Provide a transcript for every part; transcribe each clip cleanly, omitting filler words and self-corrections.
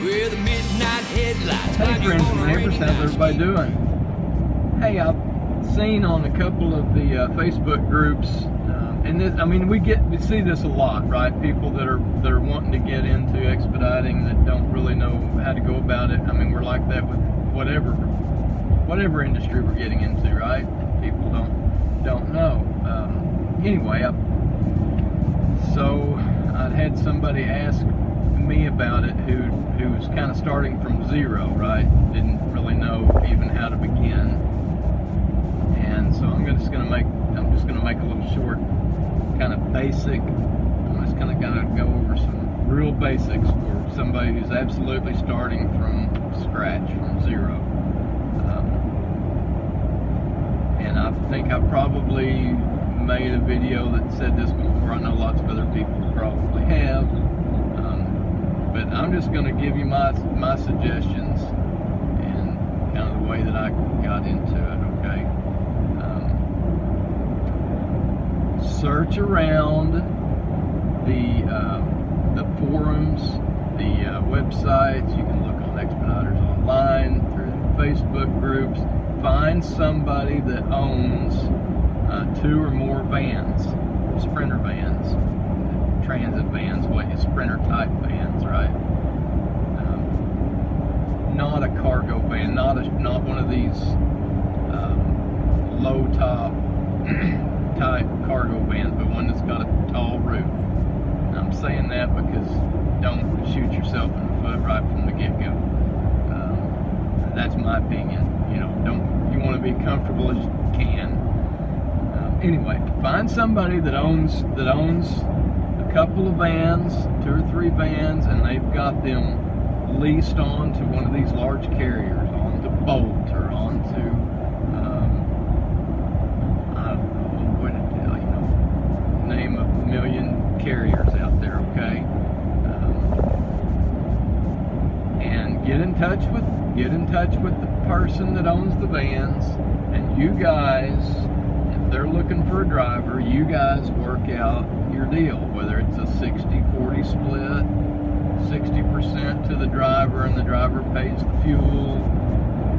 With the midnight headlights. Hey friends and neighbors, how's everybody doing? Hey, I've seen on a couple of the Facebook groups, and this, I mean, we see this a lot, right? People that are wanting to get into expediting that don't really know how to go about it. I mean, we're like that with whatever industry we're getting into, right? People don't know. Anyway, so I'd had somebody ask me about it who was kind of starting from zero, right? Didn't really know even how to begin. And so I'm just gonna make a little short, kind of basic. I'm just gonna go over some real basics for somebody who's absolutely starting from scratch, from zero. And I think I probably made a video that said this before. I know lots of other people probably have. But I'm just going to give you my suggestions and kind of the way that I got into it, okay? Search around the forums, the websites. You can look on Expeditors Online, through Facebook groups. Find somebody that owns 2 or more vans, Sprinter vans, transit vans, Sprinter type vans, right? Not a cargo van, not one of these low top type cargo vans, but one that's got a tall roof. And I'm saying that because don't shoot yourself in the foot right from the get-go. That's my opinion. You want to be comfortable as you can. Anyway, find somebody that owns a couple of vans, 2 or 3 vans, and they've got them leased onto one of these large carriers, onto Bolt or onto I don't know what to tell you, name a million carriers out there, okay? And get in touch with the person that owns the vans, and you guys, if they're looking for a driver, you guys work out your deal, whether it's a 60-40 split, 60% to the driver and the driver pays the fuel,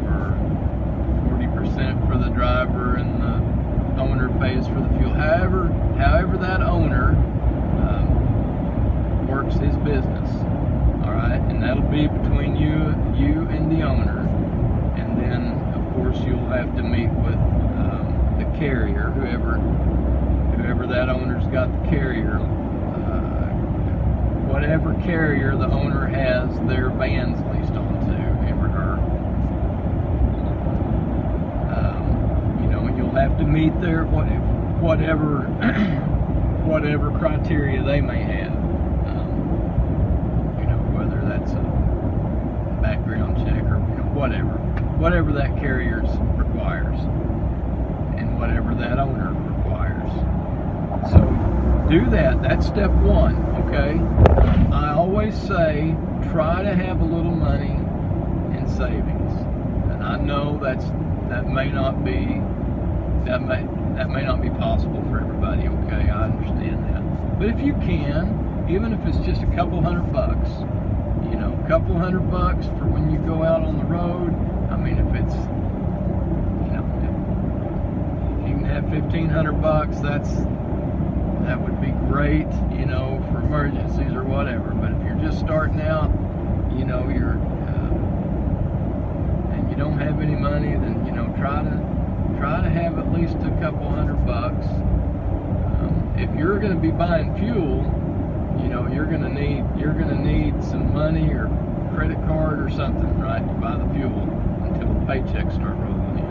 or 40% for the driver and the owner pays for the fuel. However that owner works his business, all right? And that'll be between you and the owner. And then, of course, you'll have to meet with the carrier, whoever that owner's got the carrier, whatever carrier the owner has their vans leased onto, him or her. And you'll have to meet their whatever criteria they may have. Whether that's a background check or whatever that carrier requires, and whatever that owner requires. So do that. That's step 1, okay? I always say try to have a little money in savings, and I know that may not be possible for everybody, okay? I understand that, but if you can, even if it's just a couple $100, a couple $100 for when you go out on the road. I mean, if it's, if you can have $1,500, that would be great, for emergencies or whatever. But if you're just starting out, you're and you don't have any money, then try to have at least a couple $100. If you're going to be buying fuel, you're going to need some money or credit card or something, right, to buy the fuel until the paychecks start rolling in.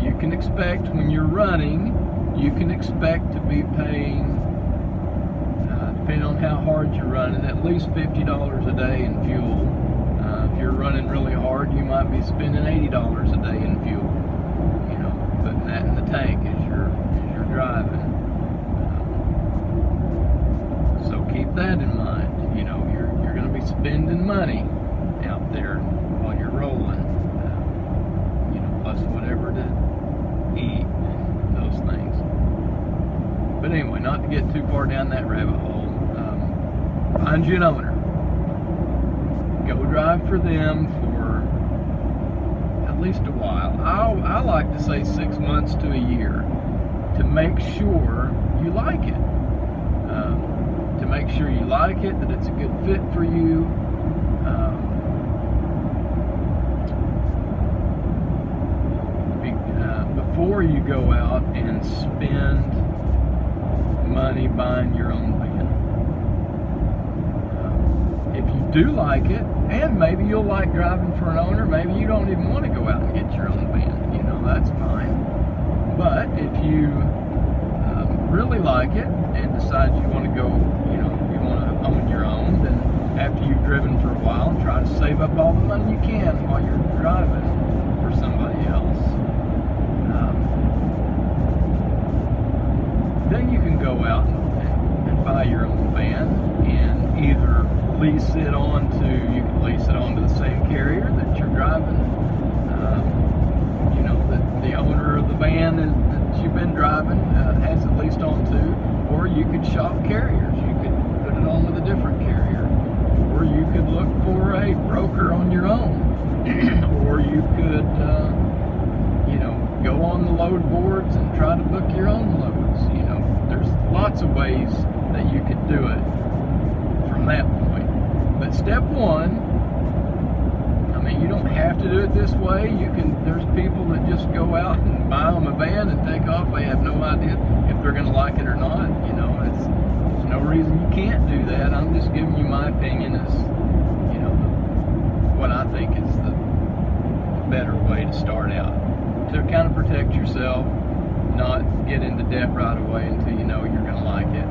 You can expect when you're running, you can expect to be paying, depending on how hard you're running, at least $50 a day in fuel. If you're running really hard, you might be spending $80 a day in fuel. Putting that in the tank as you're driving. So keep that in mind. You're going to be spending money out there while you're rolling. Plus whatever to eat and those things. But anyway, not to get too far down that rabbit hole. Find you an owner. go drive for them for at least a while. I like to say 6 months to a year to make sure you like it. To make sure you like it, that it's a good fit for you. Before you go out and spend money buying your own van. If you do like it, and maybe you'll like driving for an owner, maybe you don't even want to go out and get your own van, you know, that's fine. But if you really like it and decide you want to go, you know, you want to own your own, then after you've driven for a while, try to save up all the money you can while you're driving for somebody else. Then you can go out and buy your own van and either lease it onto, you can lease it onto the same carrier that you're driving. You know, that the owner of the van that you've been driving has it leased onto, or you could shop carriers. You could put it on with a different carrier, or you could look for a broker on your own, or you could, you know, go on the load boards and try to book your own loads. You know, there's lots of ways that you could do it from that point. But step one, I mean, you don't have to do it this way. You can. There's people that just go out and buy them a van and take off. They have no idea if they're going to like it or not. You know, there's no reason you can't do that. I'm just giving you my opinion as, you know, what I think is the better way to start out, to kind of protect yourself, not get into debt right away until you know you're going to like it,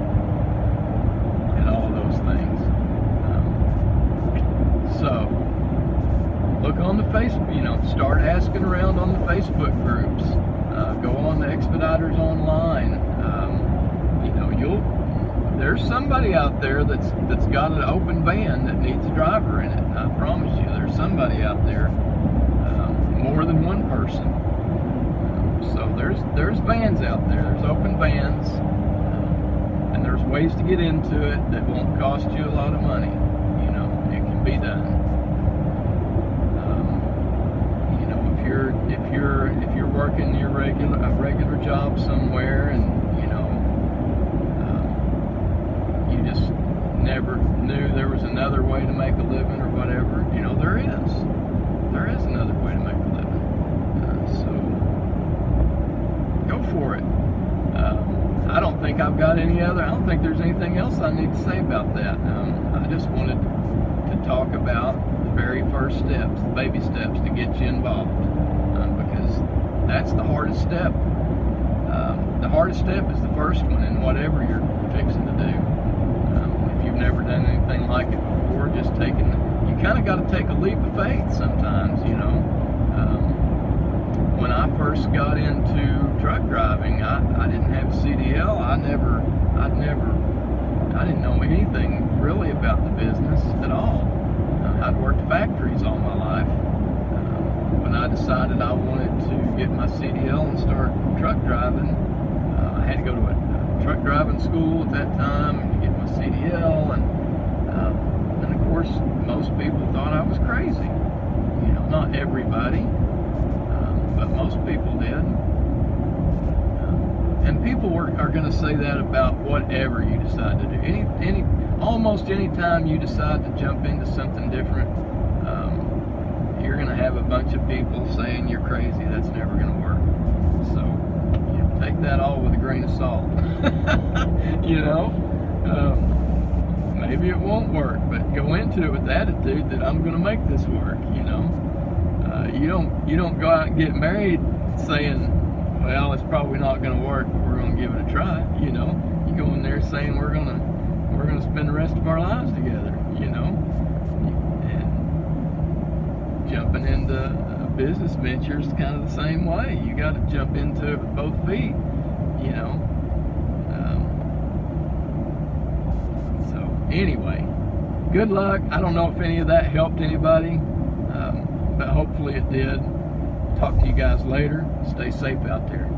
and all of those things. So look on the Facebook, you know, start asking around on the Facebook groups. Go on the Expeditors online. You know, there's somebody out there that's got an open van that needs a driver in it. And I promise you, there's somebody out there, more than one person. So there's vans out there. There's open vans, and there's ways to get into it that won't cost you a lot of money. You know, it can be done. You know, if you're working a regular job somewhere, and you know, you just never knew there was another way to make a living or whatever. You know, there is another way to make a living. So go for it. I don't think I've got any other. I don't think there's anything else I need to say about that. I just wanted to talk about the very first steps, the baby steps to get you involved, because that's the hardest step. The hardest step is the first one in whatever you're fixing to do. If you've never done anything like it before, you kind of got to take a leap of faith sometimes, you know. When I first got into truck driving, I didn't have a CDL. I didn't know anything really about the business at all. I'd worked factories all my life. When I decided I wanted to get my CDL and start truck driving, I had to go to a truck driving school at that time to get my CDL, and of course most people thought I was crazy. You know, not everybody, but most people did. And people are going to say that about whatever you decide to do. Almost any time you decide to jump into something different, you're going to have a bunch of people saying you're crazy. That's never going to work. So, you know, take that all with a grain of salt. You know, maybe it won't work, but go into it with the attitude that I'm going to make this work. You know, you don't go out and get married saying, well, it's probably not going to work, but we're going to give it a try. You know, you go in there saying we're going to spend the rest of our lives together. You know, and jumping into a business venture is kind of the same way. You got to jump into it with both feet. You know. So anyway, good luck. I don't know if any of that helped anybody, but hopefully it did. Talk to you guys later. Stay safe out there.